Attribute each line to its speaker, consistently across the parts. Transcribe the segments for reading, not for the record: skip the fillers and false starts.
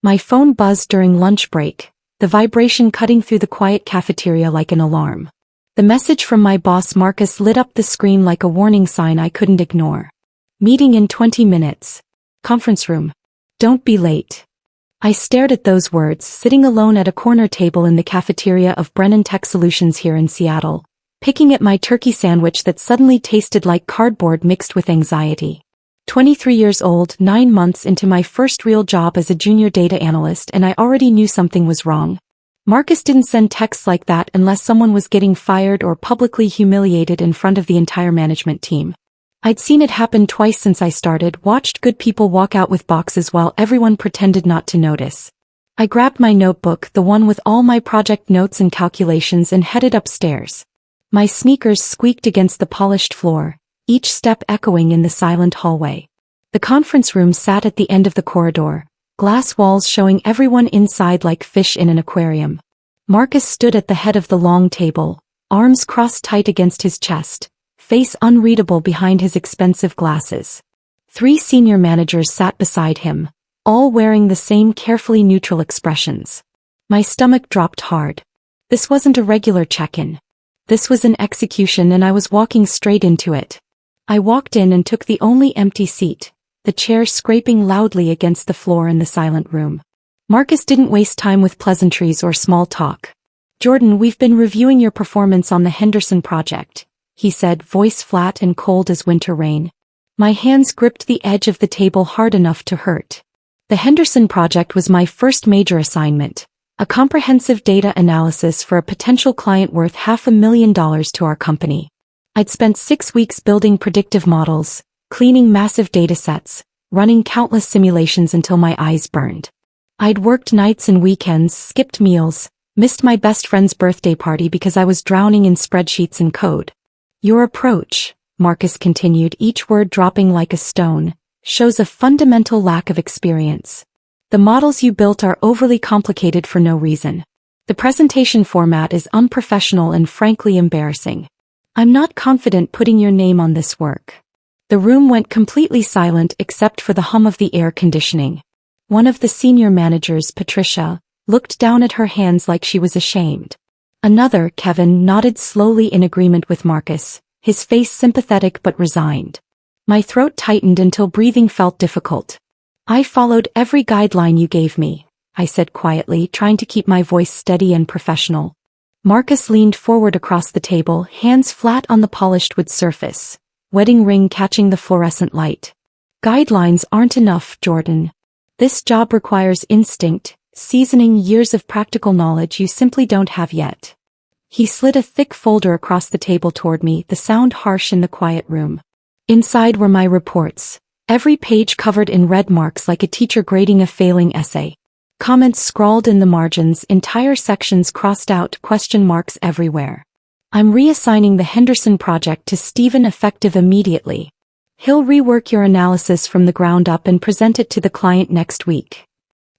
Speaker 1: My phone buzzed during lunch break, the vibration cutting through the quiet cafeteria like an alarm. The message from my boss Marcus lit up the screen like a warning sign I couldn't ignore. Meeting in 20 minutes. Conference room. Don't be late. I stared at those words, sitting alone at a corner table in the cafeteria of Brennan Tech Solutions here in Seattle, picking at my turkey sandwich that suddenly tasted like cardboard mixed with anxiety. 23 years old, 9 months into my first real job as a junior data analyst, and I already knew something was wrong. Marcus didn't send texts like that unless someone was getting fired or publicly humiliated in front of the entire management team. I'd seen it happen twice since I started, watched good people walk out with boxes while everyone pretended not to notice. I grabbed my notebook, the one with all my project notes and calculations, and headed upstairs. My sneakers squeaked against the polished floor, each step echoing in the silent hallway. The conference room sat at the end of the corridor, glass walls showing everyone inside like fish in an aquarium. Marcus stood at the head of the long table, arms crossed tight against his chest, face unreadable behind his expensive glasses. 3 senior managers sat beside him, all wearing the same carefully neutral expressions. My stomach dropped hard. This wasn't a regular check-in. This was an execution, and I was walking straight into it. I walked in and took the only empty seat, the chair scraping loudly against the floor in the silent room. Marcus didn't waste time with pleasantries or small talk. "Jordan, we've been reviewing your performance on the Henderson project," he said, voice flat and cold as winter rain. My hands gripped the edge of the table hard enough to hurt. The Henderson project was my first major assignment, a comprehensive data analysis for a potential client worth $500,000 to our company. I'd spent 6 weeks building predictive models, cleaning massive datasets, running countless simulations until my eyes burned. I'd worked nights and weekends, skipped meals, missed my best friend's birthday party because I was drowning in spreadsheets and code. "Your approach," Marcus continued, each word dropping like a stone, "shows a fundamental lack of experience. The models you built are overly complicated for no reason. The presentation format is unprofessional and frankly embarrassing. I'm not confident putting your name on this work." The room went completely silent except for the hum of the air conditioning. One of the senior managers, Patricia, looked down at her hands like she was ashamed. Another, Kevin, nodded slowly in agreement with Marcus, his face sympathetic but resigned. My throat tightened until breathing felt difficult. "I followed every guideline you gave me," I said quietly, trying to keep my voice steady and professional. Marcus leaned forward across the table, hands flat on the polished wood surface, wedding ring catching the fluorescent light. "Guidelines aren't enough, Jordan. This job requires instinct, seasoning, years of practical knowledge you simply don't have yet." He slid a thick folder across the table toward me, the sound harsh in the quiet room. Inside were my reports, every page covered in red marks like a teacher grading a failing essay. Comments scrawled in the margins, entire sections crossed out, question marks everywhere. "I'm reassigning the Henderson project to Stephen effective immediately. He'll rework your analysis from the ground up and present it to the client next week."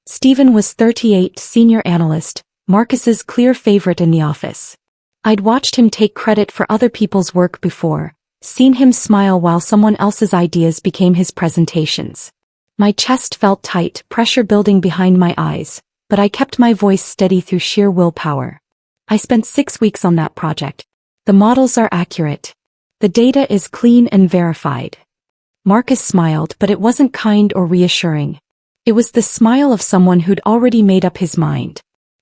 Speaker 1: Stephen was 38, senior analyst, Marcus's clear favorite in the office. I'd watched him take credit for other people's work before, seen him smile while someone else's ideas became his presentations. My chest felt tight, pressure building behind my eyes, but I kept my voice steady through sheer willpower. "I spent 6 weeks on that project. The models are accurate. The data is clean and verified." Marcus smiled, but it wasn't kind or reassuring. It was the smile of someone who'd already made up his mind.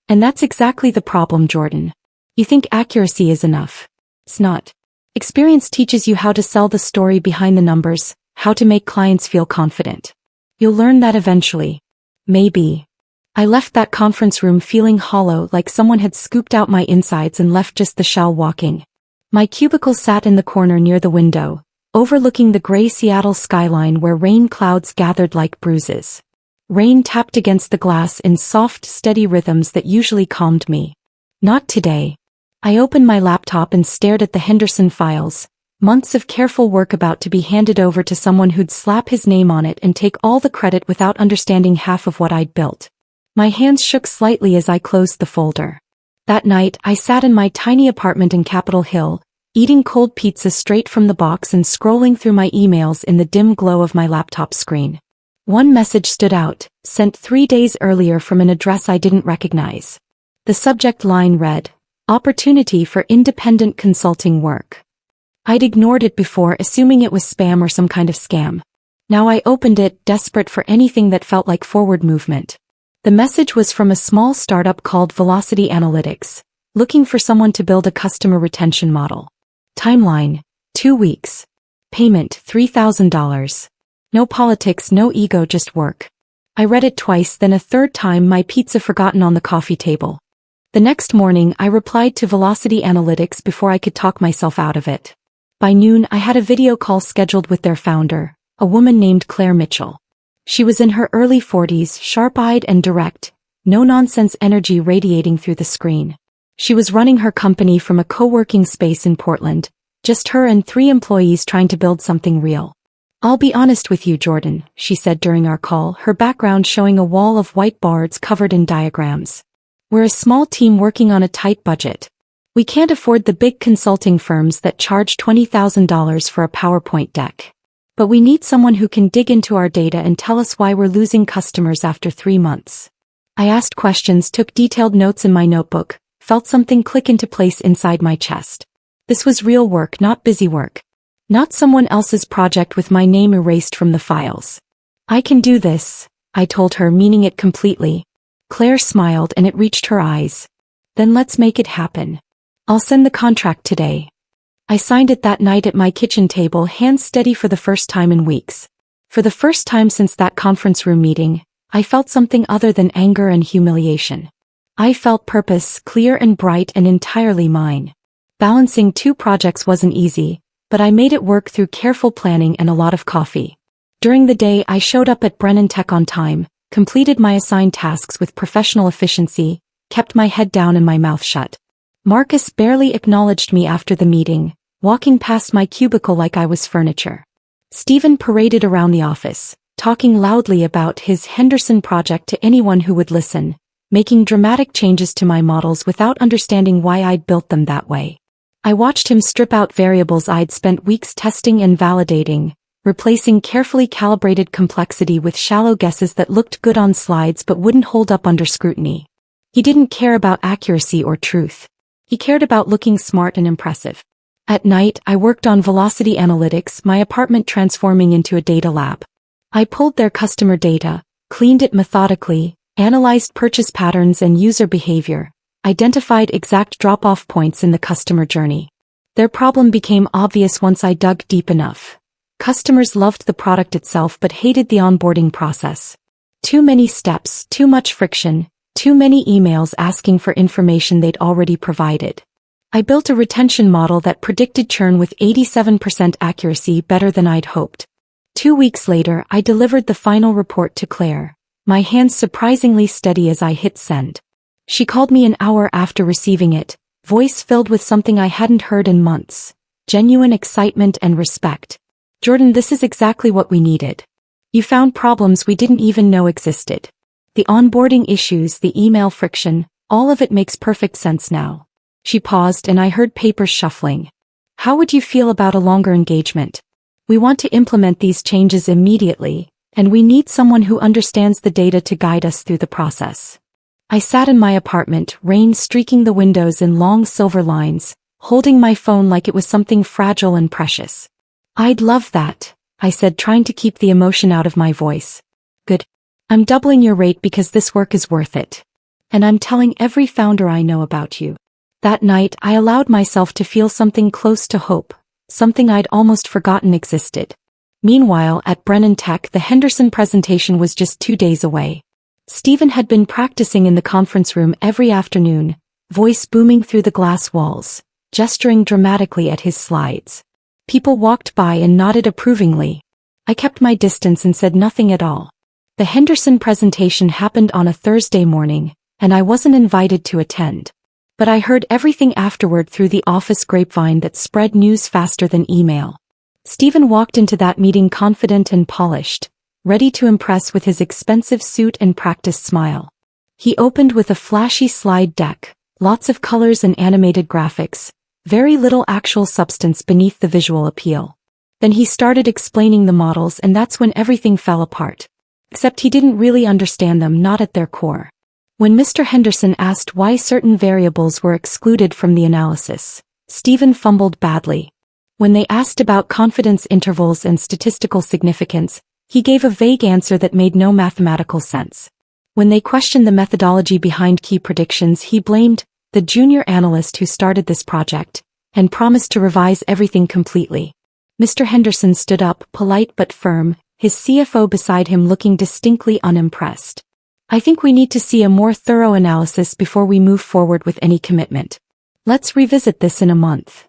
Speaker 1: "And that's exactly the problem, Jordan. You think accuracy is enough. It's not. Experience teaches you how to sell the story behind the numbers, how to make clients feel confident. You'll learn that eventually. Maybe." I left that conference room feeling hollow, like someone had scooped out my insides and left just the shell walking. My cubicle sat in the corner near the window, overlooking the gray Seattle skyline where rain clouds gathered like bruises. Rain tapped against the glass in soft, steady rhythms that usually calmed me. Not today. I opened my laptop and stared at the Henderson files, months of careful work about to be handed over to someone who'd slap his name on it and take all the credit without understanding half of what I'd built. My hands shook slightly as I closed the folder. That night, I sat in my tiny apartment in Capitol Hill, eating cold pizza straight from the box and scrolling through my emails in the dim glow of my laptop screen. One message stood out, sent 3 days earlier from an address I didn't recognize. The subject line read, "Opportunity for independent consulting work." I'd ignored it before, assuming it was spam or some kind of scam. Now I opened it, desperate for anything that felt like forward movement. The message was from a small startup called Velocity Analytics, looking for someone to build a customer retention model. Timeline: 2 weeks. Payment: $3,000. No politics, no ego, just work. I read it twice, then a third time, my pizza forgotten on the coffee table. The next morning I replied to Velocity Analytics before I could talk myself out of it. By noon I had a video call scheduled with their founder, a woman named Claire Mitchell. She was in her early 40s, sharp-eyed and direct, no-nonsense energy radiating through the screen. She was running her company from a co-working space in Portland, just her and 3 employees trying to build something real. "I'll be honest with you, Jordan," she said during our call, her background showing a wall of whiteboards covered in diagrams. "We're a small team working on a tight budget. We can't afford the big consulting firms that charge $20,000 for a PowerPoint deck. But we need someone who can dig into our data and tell us why we're losing customers after 3 months." I asked questions, took detailed notes in my notebook, felt something click into place inside my chest. This was real work, not busy work. Not someone else's project with my name erased from the files. "I can do this," I told her, meaning it completely. Claire smiled and it reached her eyes. "Then let's make it happen. I'll send the contract today." I signed it that night at my kitchen table, hands steady for the first time in weeks. For the first time since that conference room meeting, I felt something other than anger and humiliation. I felt purpose, clear and bright and entirely mine. Balancing 2 projects wasn't easy, but I made it work through careful planning and a lot of coffee. During the day I showed up at Brennan Tech on time, completed my assigned tasks with professional efficiency, kept my head down and my mouth shut. Marcus barely acknowledged me after the meeting, walking past my cubicle like I was furniture. Stephen paraded around the office, talking loudly about his Henderson project to anyone who would listen, making dramatic changes to my models without understanding why I'd built them that way. I watched him strip out variables I'd spent weeks testing and validating, replacing carefully calibrated complexity with shallow guesses that looked good on slides but wouldn't hold up under scrutiny. He didn't care about accuracy or truth. He cared about looking smart and impressive. At night, I worked on Velocity Analytics, my apartment transforming into a data lab. I pulled their customer data, cleaned it methodically, analyzed purchase patterns and user behavior, identified exact drop-off points in the customer journey. Their problem became obvious once I dug deep enough. Customers loved the product itself but hated the onboarding process. Too many steps, too much friction, too many emails asking for information they'd already provided. I built a retention model that predicted churn with 87% accuracy, better than I'd hoped. 2 weeks later, I delivered the final report to Claire, my hands surprisingly steady as I hit send. She called me an hour after receiving it, voice filled with something I hadn't heard in months, genuine excitement and respect. "Jordan, this is exactly what we needed. You found problems we didn't even know existed. The onboarding issues, the email friction, all of it makes perfect sense now." She paused and I heard papers shuffling. "How would you feel about a longer engagement? We want to implement these changes immediately, and we need someone who understands the data to guide us through the process." I sat in my apartment, rain streaking the windows in long silver lines, holding my phone like it was something fragile and precious. "I'd love that," I said, trying to keep the emotion out of my voice. "Good. I'm doubling your rate because this work is worth it. And I'm telling every founder I know about you." That night, I allowed myself to feel something close to hope, something I'd almost forgotten existed. Meanwhile, at Brennan Tech, the Henderson presentation was just 2 days away. Stephen had been practicing in the conference room every afternoon, voice booming through the glass walls, gesturing dramatically at his slides. People walked by and nodded approvingly. I kept my distance and said nothing at all. The Henderson presentation happened on a Thursday morning, and I wasn't invited to attend. But I heard everything afterward through the office grapevine that spread news faster than email. Stephen walked into that meeting confident and polished, ready to impress with his expensive suit and practiced smile. He opened with a flashy slide deck, lots of colors and animated graphics, very little actual substance beneath the visual appeal. Then he started explaining the models, and that's when everything fell apart. Except he didn't really understand them, not at their core. When Mr. Henderson asked why certain variables were excluded from the analysis, Stephen fumbled badly. When they asked about confidence intervals and statistical significance, he gave a vague answer that made no mathematical sense. When they questioned the methodology behind key predictions, he blamed the junior analyst who started this project and promised to revise everything completely. Mr. Henderson stood up, polite but firm, his CFO beside him looking distinctly unimpressed. I think we need to see a more thorough analysis before we move forward with any commitment. Let's revisit this in a month.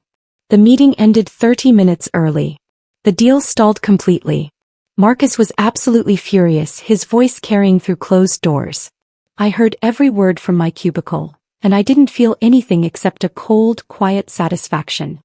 Speaker 1: The meeting ended 30 minutes early. The deal stalled completely. Marcus was absolutely furious, his voice carrying through closed doors. I heard every word from my cubicle, and I didn't feel anything except a cold, quiet satisfaction.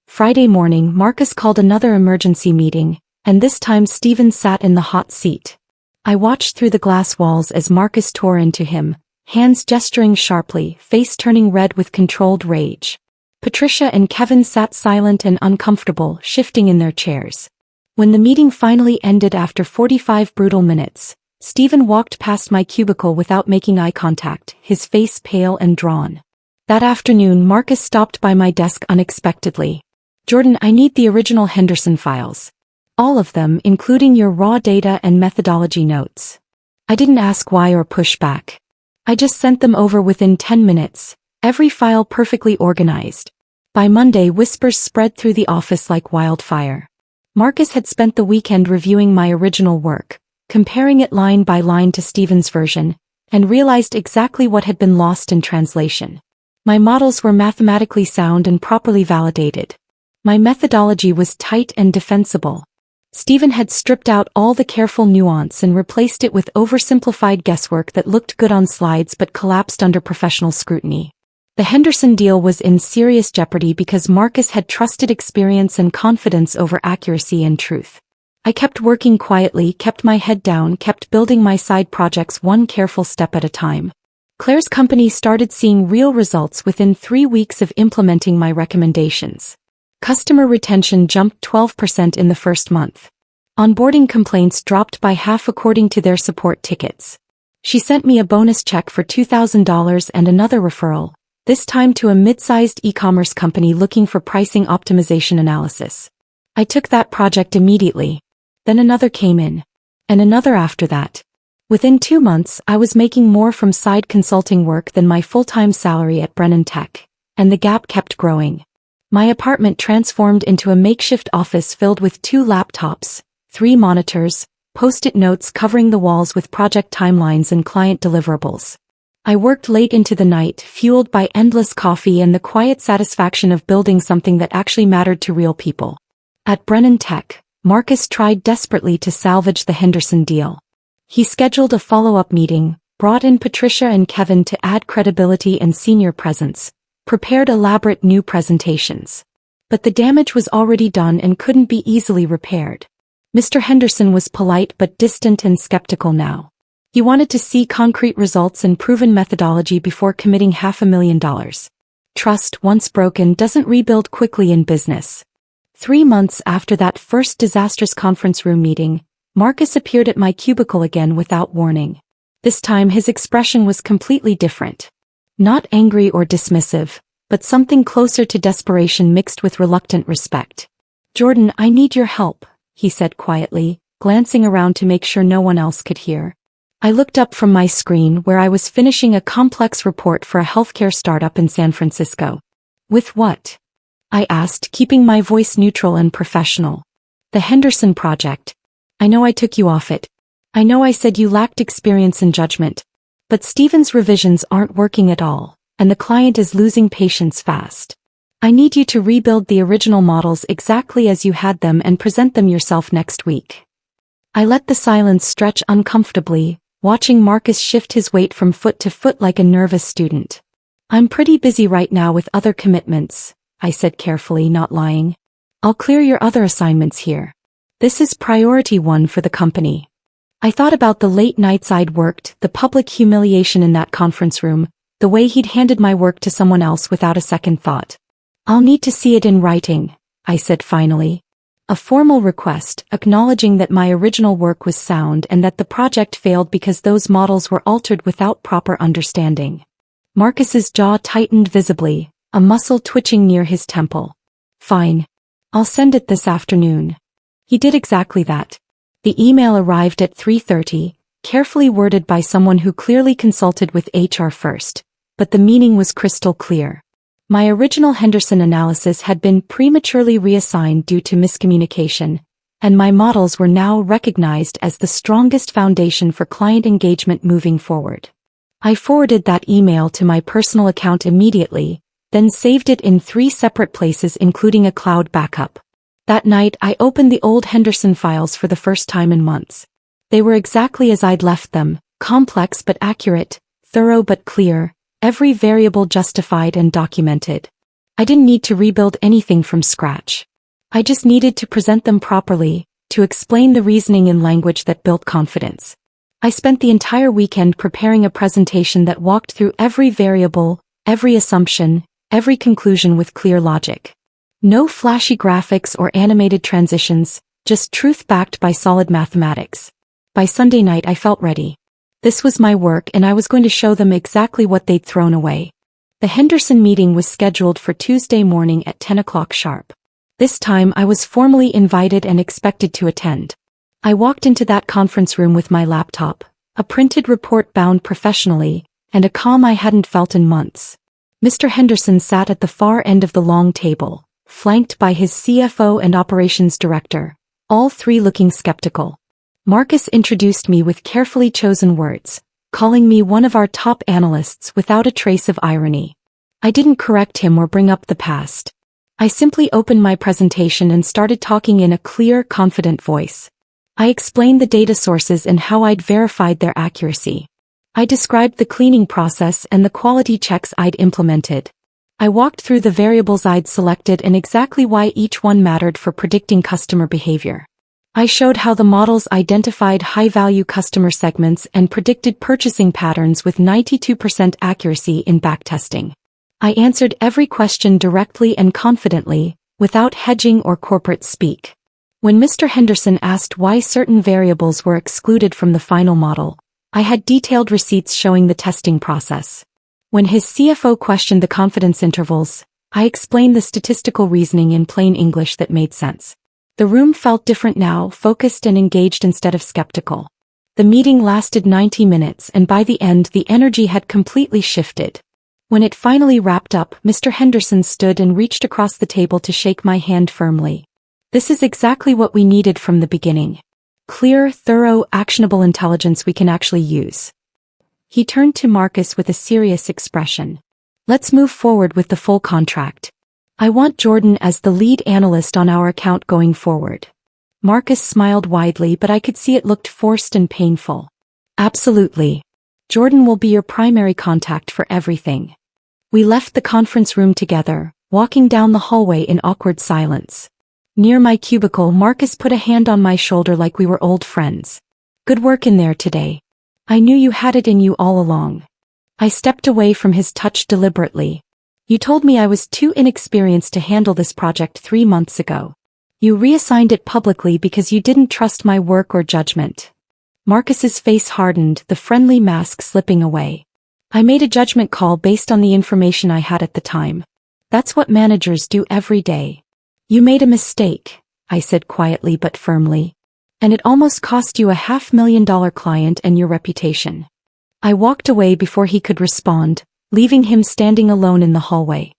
Speaker 1: Friday morning, Marcus called another emergency meeting, and this time Stephen sat in the hot seat. I watched through the glass walls as Marcus tore into him, hands gesturing sharply, face turning red with controlled rage. Patricia and Kevin sat silent and uncomfortable, shifting in their chairs. When the meeting finally ended after 45 brutal minutes, Stephen walked past my cubicle without making eye contact, his face pale and drawn. That afternoon, Marcus stopped by my desk unexpectedly. "Jordan, I need the original Henderson files. All of them, including your raw data and methodology notes." I didn't ask why or push back. I just sent them over within 10 minutes, every file perfectly organized. By Monday, whispers spread through the office like wildfire. Marcus had spent the weekend reviewing my original work, comparing it line by line to Stephen's version, and realized exactly what had been lost in translation. My models were mathematically sound and properly validated. My methodology was tight and defensible. Stephen had stripped out all the careful nuance and replaced it with oversimplified guesswork that looked good on slides but collapsed under professional scrutiny. The Henderson deal was in serious jeopardy because Marcus had trusted experience and confidence over accuracy and truth. I kept working quietly, kept my head down, kept building my side projects one careful step at a time. Claire's company started seeing real results within 3 weeks of implementing my recommendations. Customer retention jumped 12% in the first month. Onboarding complaints dropped by half according to their support tickets. She sent me a bonus check for $2,000 and another referral, this time to a mid-sized e-commerce company looking for pricing optimization analysis. I took that project immediately. Then another came in. And another after that. Within 2 months, I was making more from side consulting work than my full-time salary at Brennan Tech, and the gap kept growing. My apartment transformed into a makeshift office filled with 2 laptops, 3 monitors, post-it notes covering the walls with project timelines and client deliverables. I worked late into the night, fueled by endless coffee and the quiet satisfaction of building something that actually mattered to real people. At Brennan Tech, Marcus tried desperately to salvage the Henderson deal. He scheduled a follow-up meeting, brought in Patricia and Kevin to add credibility and senior presence, prepared elaborate new presentations. But the damage was already done and couldn't be easily repaired. Mr. Henderson was polite but distant and skeptical now. He wanted to see concrete results and proven methodology before committing $500,000. Trust, once broken, doesn't rebuild quickly in business. 3 months after that first disastrous conference room meeting, Marcus appeared at my cubicle again without warning. This time his expression was completely different. Not angry or dismissive, but something closer to desperation mixed with reluctant respect. "Jordan, I need your help," he said quietly, glancing around to make sure no one else could hear. I looked up from my screen where I was finishing a complex report for a healthcare startup in San Francisco. "With what?" I asked, keeping my voice neutral and professional. "The Henderson project. I know I took you off it. I know I said you lacked experience and judgment. But Stephen's revisions aren't working at all, and the client is losing patience fast. I need you to rebuild the original models exactly as you had them and present them yourself next week." I let the silence stretch uncomfortably, watching Marcus shift his weight from foot to foot like a nervous student. "I'm pretty busy right now with other commitments," I said carefully, not lying. "I'll clear your other assignments here. This is priority 1 for the company." I thought about the late nights I'd worked, the public humiliation in that conference room, the way he'd handed my work to someone else without a second thought. "I'll need to see it in writing," I said finally. A formal request acknowledging that my original work was sound and that the project failed because those models were altered without proper understanding. Marcus's jaw tightened visibly, a muscle twitching near his temple. Fine. I'll send it this afternoon. He did exactly that. The email arrived at 3:30, carefully worded by someone who clearly consulted with HR first, but the meaning was crystal clear. My original Henderson analysis had been prematurely reassigned due to miscommunication, and my models were now recognized as the strongest foundation for client engagement moving forward. I forwarded that email to my personal account immediately, then saved it in 3 separate places including a cloud backup. That night I opened the old Henderson files for the first time in months. They were exactly as I'd left them, complex but accurate, thorough but clear, every variable justified and documented. I didn't need to rebuild anything from scratch. I just needed to present them properly, to explain the reasoning in language that built confidence. I spent the entire weekend preparing a presentation that walked through every variable, every assumption, every conclusion with clear logic. No flashy graphics or animated transitions, just truth backed by solid mathematics. By Sunday night I felt ready. This was my work and I was going to show them exactly what they'd thrown away. The Henderson meeting was scheduled for Tuesday morning at 10 o'clock sharp. This time I was formally invited and expected to attend. I walked into that conference room with my laptop, a printed report bound professionally, and a calm I hadn't felt in months. Mr. Henderson sat at the far end of the long table, flanked by his CFO and operations director, all 3 looking skeptical. Marcus introduced me with carefully chosen words, calling me one of our top analysts without a trace of irony. I didn't correct him or bring up the past. I simply opened my presentation and started talking in a clear, confident voice. I explained the data sources and how I'd verified their accuracy. I described the cleaning process and the quality checks I'd implemented. I walked through the variables I'd selected and exactly why each one mattered for predicting customer behavior. I showed how the models identified high-value customer segments and predicted purchasing patterns with 92% accuracy in backtesting. I answered every question directly and confidently, without hedging or corporate speak. When Mr. Henderson asked why certain variables were excluded from the final model, I had detailed receipts showing the testing process. When his CFO questioned the confidence intervals, I explained the statistical reasoning in plain English that made sense. The room felt different now, focused and engaged instead of skeptical. The meeting lasted 90 minutes and by the end the energy had completely shifted. When it finally wrapped up, Mr. Henderson stood and reached across the table to shake my hand firmly. This is exactly what we needed from the beginning. Clear, thorough, actionable intelligence we can actually use. He turned to Marcus with a serious expression. Let's move forward with the full contract. I want Jordan as the lead analyst on our account going forward. Marcus smiled widely, but I could see it looked forced and painful. Absolutely. Jordan will be your primary contact for everything. We left the conference room together, walking down the hallway in awkward silence. Near my cubicle, Marcus put a hand on my shoulder like we were old friends. Good work in there today. I knew you had it in you all along. I stepped away from his touch deliberately. You told me I was too inexperienced to handle this project 3 months ago. You reassigned it publicly because you didn't trust my work or judgment. Marcus's face hardened, the friendly mask slipping away. I made a judgment call based on the information I had at the time. That's what managers do every day. You made a mistake, I said quietly but firmly. And it almost cost you a $500,000 client and your reputation. I walked away before he could respond, leaving him standing alone in the hallway.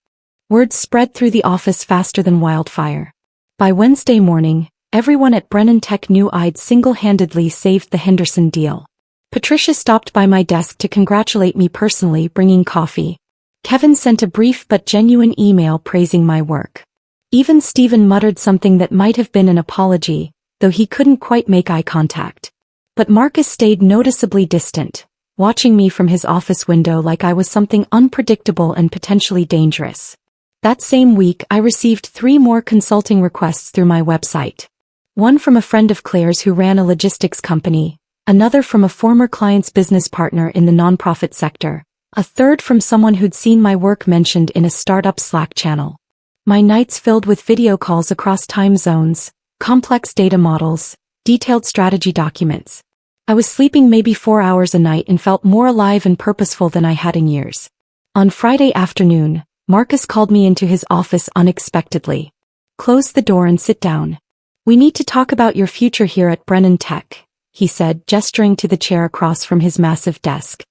Speaker 1: Word spread through the office faster than wildfire. By Wednesday morning, everyone at Brennan Tech knew I'd single-handedly saved the Henderson deal. Patricia stopped by my desk to congratulate me personally, bringing coffee. Kevin sent a brief but genuine email praising my work. Even Stephen muttered something that might have been an apology, though he couldn't quite make eye contact. But Marcus stayed noticeably distant, watching me from his office window like I was something unpredictable and potentially dangerous. That same week I received 3 more consulting requests through my website. One from a friend of Claire's who ran a logistics company, another from a former client's business partner in the nonprofit sector, a third from someone who'd seen my work mentioned in a startup Slack channel. My nights filled with video calls across time zones, complex data models, detailed strategy documents. I was sleeping maybe 4 hours a night and felt more alive and purposeful than I had in years. On Friday afternoon, Marcus called me into his office unexpectedly. "Close the door and sit down. We need to talk about your future here at Brennan Tech," he said, gesturing to the chair across from his massive desk.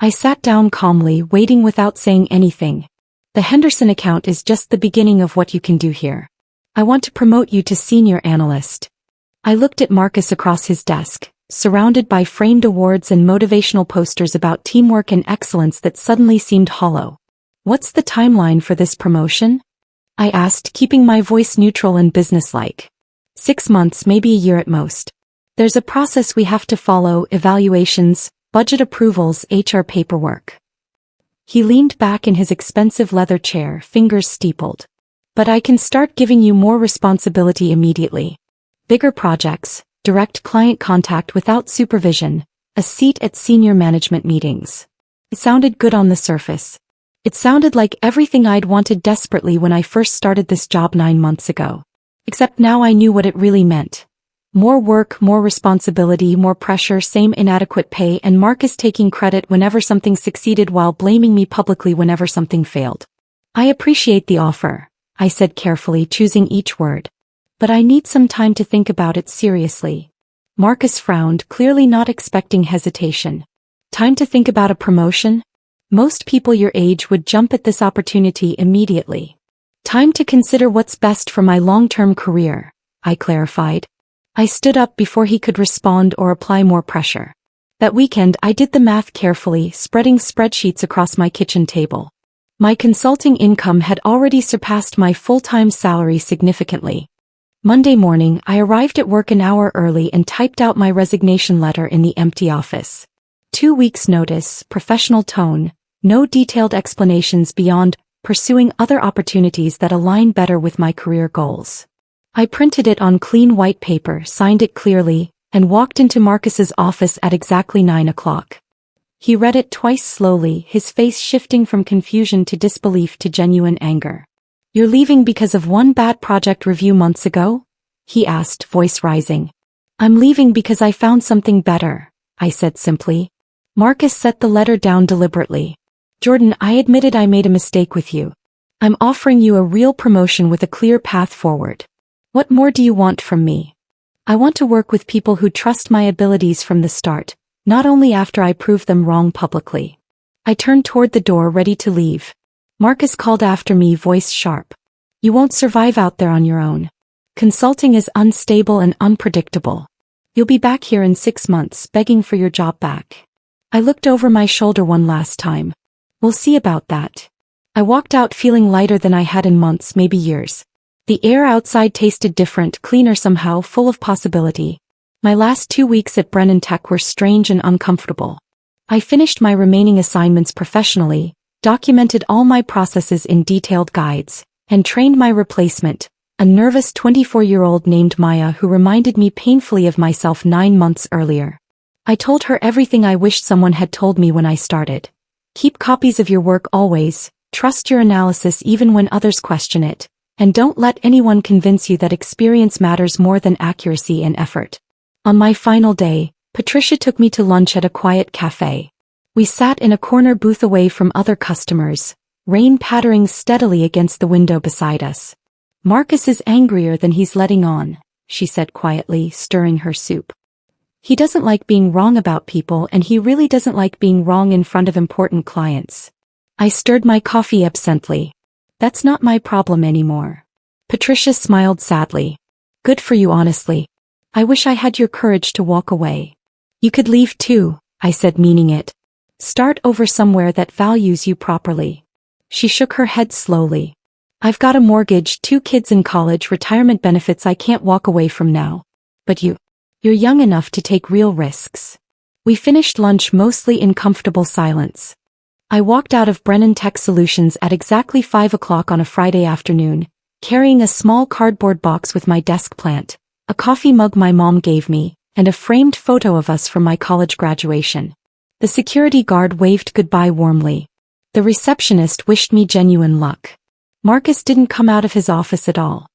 Speaker 1: I sat down calmly, waiting without saying anything. "The Henderson account is just the beginning of what you can do here. I want to promote you to senior analyst." I looked at Marcus across his desk, surrounded by framed awards and motivational posters about teamwork and excellence that suddenly seemed hollow. "What's the timeline for this promotion?" I asked, keeping my voice neutral and businesslike. 6 months, maybe a year at most. There's a process we have to follow: evaluations, budget approvals, HR paperwork. He leaned back in his expensive leather chair, fingers steepled. "But I can start giving you more responsibility immediately. Bigger projects, direct client contact without supervision, a seat at senior management meetings." It sounded good on the surface. It sounded like everything I'd wanted desperately when I first started this job 9 months ago. Except now I knew what it really meant. More work, more responsibility, more pressure, same inadequate pay, and Marcus taking credit whenever something succeeded while blaming me publicly whenever something failed. "I appreciate the offer," I said carefully, choosing each word. "But I need some time to think about it seriously." Marcus frowned, clearly not expecting hesitation. "Time to think about a promotion? Most people your age would jump at this opportunity immediately." "Time to consider what's best for my long-term career," I clarified. I stood up before he could respond or apply more pressure. That weekend I did the math carefully, spreading spreadsheets across my kitchen table. My consulting income had already surpassed my full-time salary significantly. Monday morning I arrived at work an hour early and typed out my resignation letter in the empty office. 2 weeks' notice, professional tone, no detailed explanations beyond pursuing other opportunities that align better with my career goals. I printed it on clean white paper, signed it clearly, and walked into Marcus's office at exactly 9 o'clock. He read it twice slowly, his face shifting from confusion to disbelief to genuine anger. "You're leaving because of one bad project review months ago?" he asked, voice rising. "I'm leaving because I found something better," I said simply. Marcus set the letter down deliberately. "Jordan, I admitted I made a mistake with you. I'm offering you a real promotion with a clear path forward. What more do you want from me? I want to work with people who trust my abilities from the start, not only after I prove them wrong publicly." I turned toward the door, ready to leave. Marcus called after me, voice sharp. "You won't survive out there on your own. Consulting is unstable and unpredictable. You'll be back here in 6 months, begging for your job back." I looked over my shoulder one last time. "We'll see about that." I walked out feeling lighter than I had in months, maybe years. The air outside tasted different, cleaner somehow, full of possibility. My last 2 weeks at Brennan Tech were strange and uncomfortable. I finished my remaining assignments professionally, documented all my processes in detailed guides, and trained my replacement, a nervous 24-year-old named Maya who reminded me painfully of myself 9 months earlier. I told her everything I wished someone had told me when I started. Keep copies of your work always, trust your analysis even when others question it, and don't let anyone convince you that experience matters more than accuracy and effort. On my final day, Patricia took me to lunch at a quiet cafe. We sat in a corner booth away from other customers, rain pattering steadily against the window beside us. "Marcus is angrier than he's letting on," she said quietly, stirring her soup. "He doesn't like being wrong about people, and he really doesn't like being wrong in front of important clients." I stirred my coffee absently. "That's not my problem anymore." Patricia smiled sadly. "Good for you, honestly. I wish I had your courage to walk away." "You could leave too," I said, meaning it. "Start over somewhere that values you properly." She shook her head slowly. "I've got a mortgage, 2 kids in college, retirement benefits I can't walk away from now. But you're young enough to take real risks." We finished lunch mostly in comfortable silence. I walked out of Brennan Tech Solutions at exactly 5 o'clock on a Friday afternoon, carrying a small cardboard box with my desk plant, a coffee mug my mom gave me, and a framed photo of us from my college graduation. The security guard waved goodbye warmly. The receptionist wished me genuine luck. Marcus didn't come out of his office at all.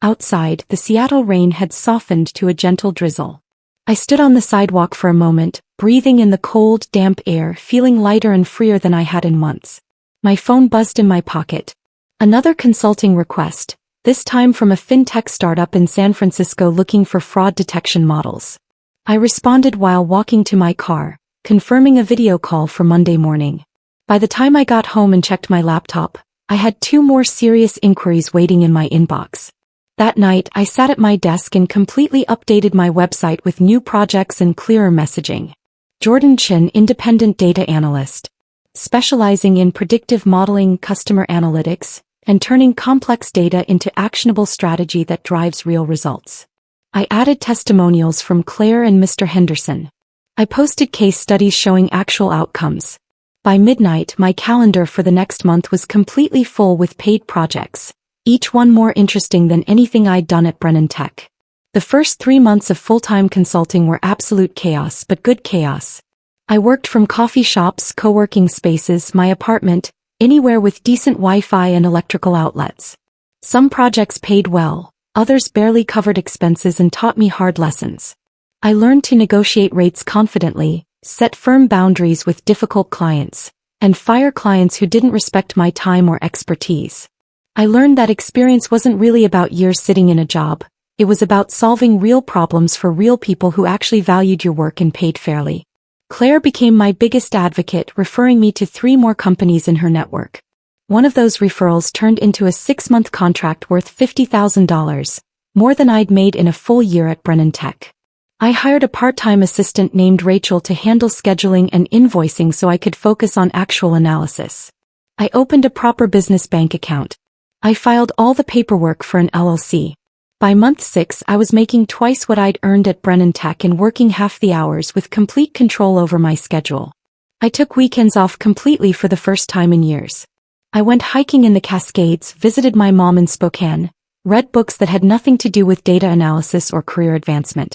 Speaker 1: Outside, the Seattle rain had softened to a gentle drizzle. I stood on the sidewalk for a moment, breathing in the cold, damp air, feeling lighter and freer than I had in months. My phone buzzed in my pocket. Another consulting request, this time from a fintech startup in San Francisco looking for fraud detection models. I responded while walking to my car, confirming a video call for Monday morning. By the time I got home and checked my laptop, I had 2 more serious inquiries waiting in my inbox. That night, I sat at my desk and completely updated my website with new projects and clearer messaging. Jordan Chin, independent data analyst, specializing in predictive modeling, customer analytics, and turning complex data into actionable strategy that drives real results. I added testimonials from Claire and Mr. Henderson. I posted case studies showing actual outcomes. By midnight, my calendar for the next month was completely full with paid projects, each one more interesting than anything I'd done at Brennan Tech. The first 3 months of full-time consulting were absolute chaos, but good chaos. I worked from coffee shops, co-working spaces, my apartment, anywhere with decent Wi-Fi and electrical outlets. Some projects paid well, others barely covered expenses and taught me hard lessons. I learned to negotiate rates confidently, set firm boundaries with difficult clients, and fire clients who didn't respect my time or expertise. I learned that experience wasn't really about years sitting in a job, it was about solving real problems for real people who actually valued your work and paid fairly. Claire became my biggest advocate, referring me to 3 more companies in her network. One of those referrals turned into a 6-month contract worth $50,000, more than I'd made in a full year at Brennan Tech. I hired a part-time assistant named Rachel to handle scheduling and invoicing so I could focus on actual analysis. I opened a proper business bank account. I filed all the paperwork for an LLC. By month 6, I was making twice what I'd earned at Brennan Tech and working half the hours with complete control over my schedule. I took weekends off completely for the first time in years. I went hiking in the Cascades, visited my mom in Spokane, read books that had nothing to do with data analysis or career advancement.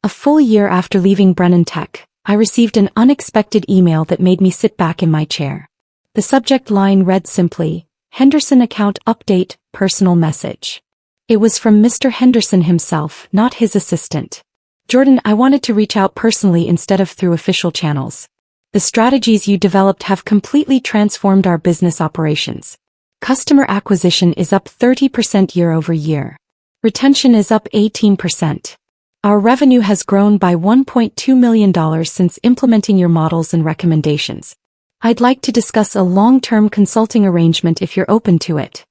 Speaker 1: A full year after leaving Brennan Tech, I received an unexpected email that made me sit back in my chair. The subject line read simply, "Henderson account update, personal message." It was from Mr. Henderson himself, not his assistant. "Jordan, I wanted to reach out personally instead of through official channels. The strategies you developed have completely transformed our business operations. Customer acquisition is up 30% year over year. Retention is up 18%. Our revenue has grown by $1.2 million since implementing your models and recommendations. I'd like to discuss a long-term consulting arrangement if you're open to it."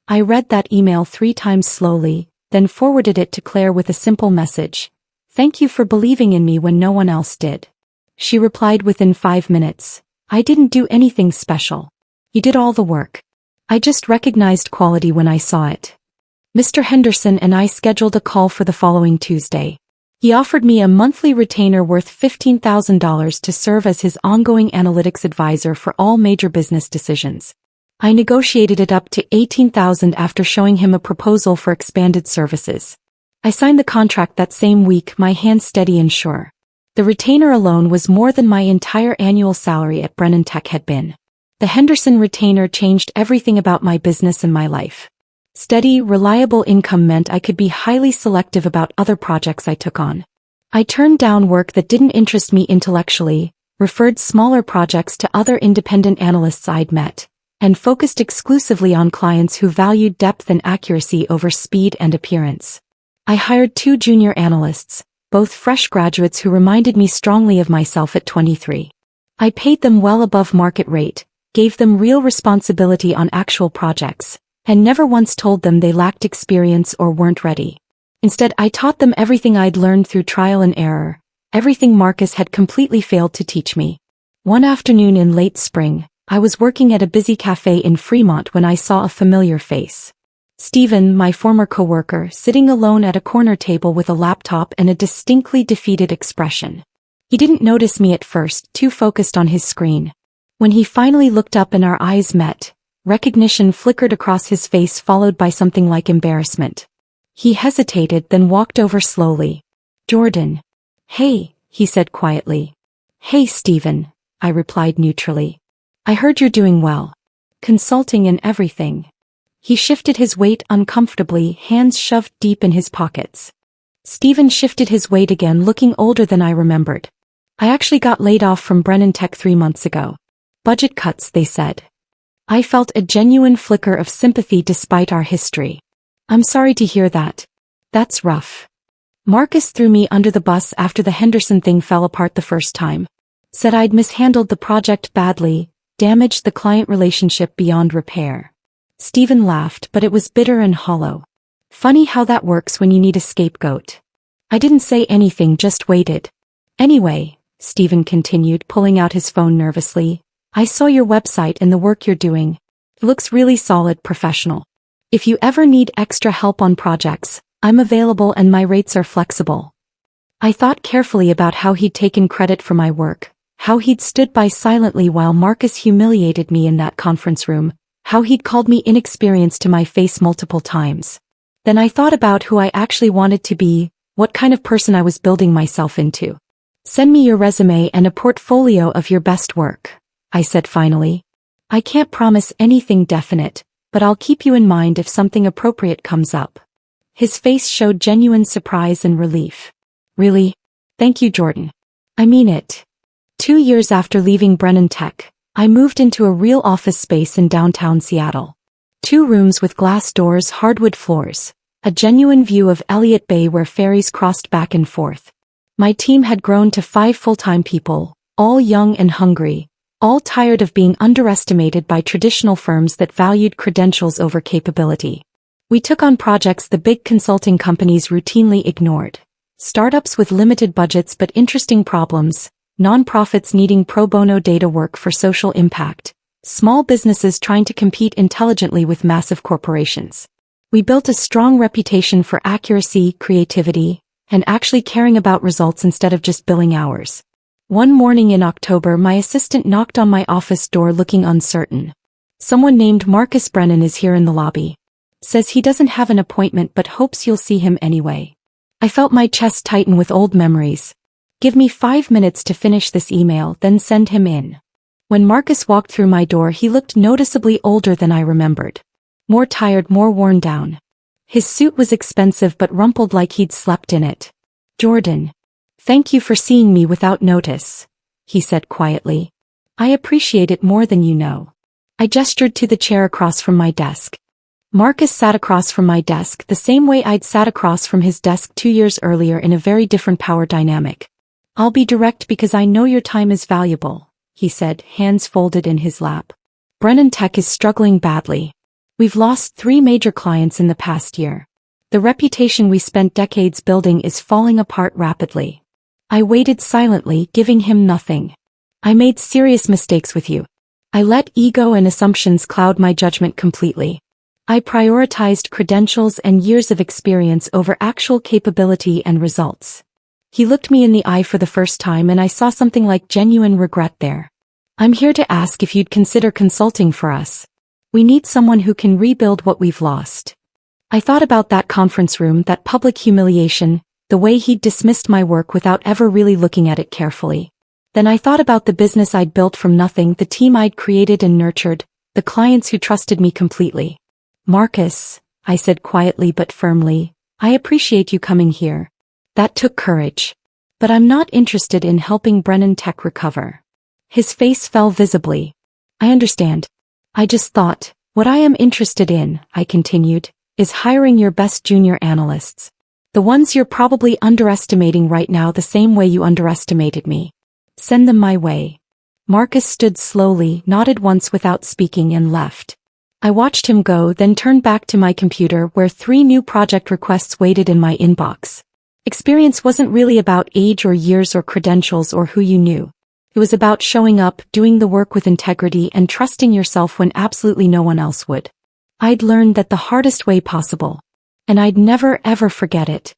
Speaker 1: I read that email 3 times slowly, then forwarded it to Claire with a simple message. "Thank you for believing in me when no one else did." She replied within 5 minutes. "I didn't do anything special. You did all the work. I just recognized quality when I saw it." Mr. Henderson and I scheduled a call for the following Tuesday. He offered me a monthly retainer worth $15,000 to serve as his ongoing analytics advisor for all major business decisions. I negotiated it up to $18,000 after showing him a proposal for expanded services. I signed the contract that same week, my hands steady and sure. The retainer alone was more than my entire annual salary at Brennan Tech had been. The Henderson retainer changed everything about my business and my life. Steady, reliable income meant I could be highly selective about other projects I took on. I turned down work that didn't interest me intellectually, referred smaller projects to other independent analysts I'd met, and focused exclusively on clients who valued depth and accuracy over speed and appearance. I hired 2 junior analysts, both fresh graduates who reminded me strongly of myself at 23. I paid them well above market rate, gave them real responsibility on actual projects, and never once told them they lacked experience or weren't ready. Instead, I taught them everything I'd learned through trial and error, everything Marcus had completely failed to teach me. One afternoon in late spring, I was working at a busy cafe in Fremont when I saw a familiar face. Stephen, my former coworker, sitting alone at a corner table with a laptop and a distinctly defeated expression. He didn't notice me at first, too focused on his screen. When he finally looked up and our eyes met, recognition flickered across his face, followed by something like embarrassment. He hesitated, then walked over slowly. "Jordan." "Hey," he said quietly. "Hey, Stephen," I replied neutrally. "I heard you're doing well. Consulting and everything." He shifted his weight uncomfortably, hands shoved deep in his pockets. Stephen shifted his weight again, looking older than I remembered. I actually got laid off from Brennan Tech 3 months ago. Budget cuts, they said. I felt a genuine flicker of sympathy despite our history. I'm sorry to hear that. That's rough. Marcus threw me under the bus after the Henderson thing fell apart the first time. Said I'd mishandled the project badly, damaged the client relationship beyond repair. Stephen laughed, but it was bitter and hollow. Funny how that works when you need a scapegoat. I didn't say anything, just waited. Anyway, Stephen continued, pulling out his phone nervously, I saw your website and the work you're doing. It looks really solid, professional. If you ever need extra help on projects, I'm available and my rates are flexible. I thought carefully about how he'd taken credit for my work, how he'd stood by silently while Marcus humiliated me in that conference room, how he'd called me inexperienced to my face multiple times. Then I thought about who I actually wanted to be, what kind of person I was building myself into. Send me your resume and a portfolio of your best work, I said finally. I can't promise anything definite, but I'll keep you in mind if something appropriate comes up. His face showed genuine surprise and relief. Really? Thank you, Jordan. I mean it. 2 years after leaving Brennan Tech, I moved into a real office space in downtown Seattle. 2 rooms with glass doors, hardwood floors, a genuine view of Elliott Bay where ferries crossed back and forth. My team had grown to 5 full-time people, all young and hungry, all tired of being underestimated by traditional firms that valued credentials over capability. We took on projects the big consulting companies routinely ignored. Startups with limited budgets but interesting problems, nonprofits needing pro bono data work for social impact, small businesses trying to compete intelligently with massive corporations. We built a strong reputation for accuracy, creativity, and actually caring about results instead of just billing hours. One morning in October, my assistant knocked on my office door looking uncertain. Someone named Marcus Brennan is here in the lobby. Says he doesn't have an appointment but hopes you'll see him anyway. I felt my chest tighten with old memories. Give me 5 minutes to finish this email, then send him in. When Marcus walked through my door, he looked noticeably older than I remembered. More tired, more worn down. His suit was expensive but rumpled like he'd slept in it. Jordan. Thank you for seeing me without notice, he said quietly. I appreciate it more than you know. I gestured to the chair across from my desk. Marcus sat across from my desk the same way I'd sat across from his desk 2 years earlier in a very different power dynamic. I'll be direct because I know your time is valuable, he said, hands folded in his lap. Brennan Tech is struggling badly. We've lost 3 major clients in the past year. The reputation we spent decades building is falling apart rapidly. I waited silently, giving him nothing. I made serious mistakes with you. I let ego and assumptions cloud my judgment completely. I prioritized credentials and years of experience over actual capability and results. He looked me in the eye for the first time and I saw something like genuine regret there. I'm here to ask if you'd consider consulting for us. We need someone who can rebuild what we've lost. I thought about that conference room, that public humiliation, the way he'd dismissed my work without ever really looking at it carefully. Then I thought about the business I'd built from nothing, the team I'd created and nurtured, the clients who trusted me completely. Marcus, I said quietly but firmly, I appreciate you coming here. That took courage. But I'm not interested in helping Brennan Tech recover. His face fell visibly. I understand. I just thought, what I am interested in, I continued, is hiring your best junior analysts. The ones you're probably underestimating right now the same way you underestimated me. Send them my way. Marcus stood slowly, nodded once without speaking and left. I watched him go, then turned back to my computer where 3 new project requests waited in my inbox. Experience wasn't really about age or years or credentials or who you knew. It was about showing up, doing the work with integrity and trusting yourself when absolutely no one else would. I'd learned that the hardest way possible. And I'd never ever forget it.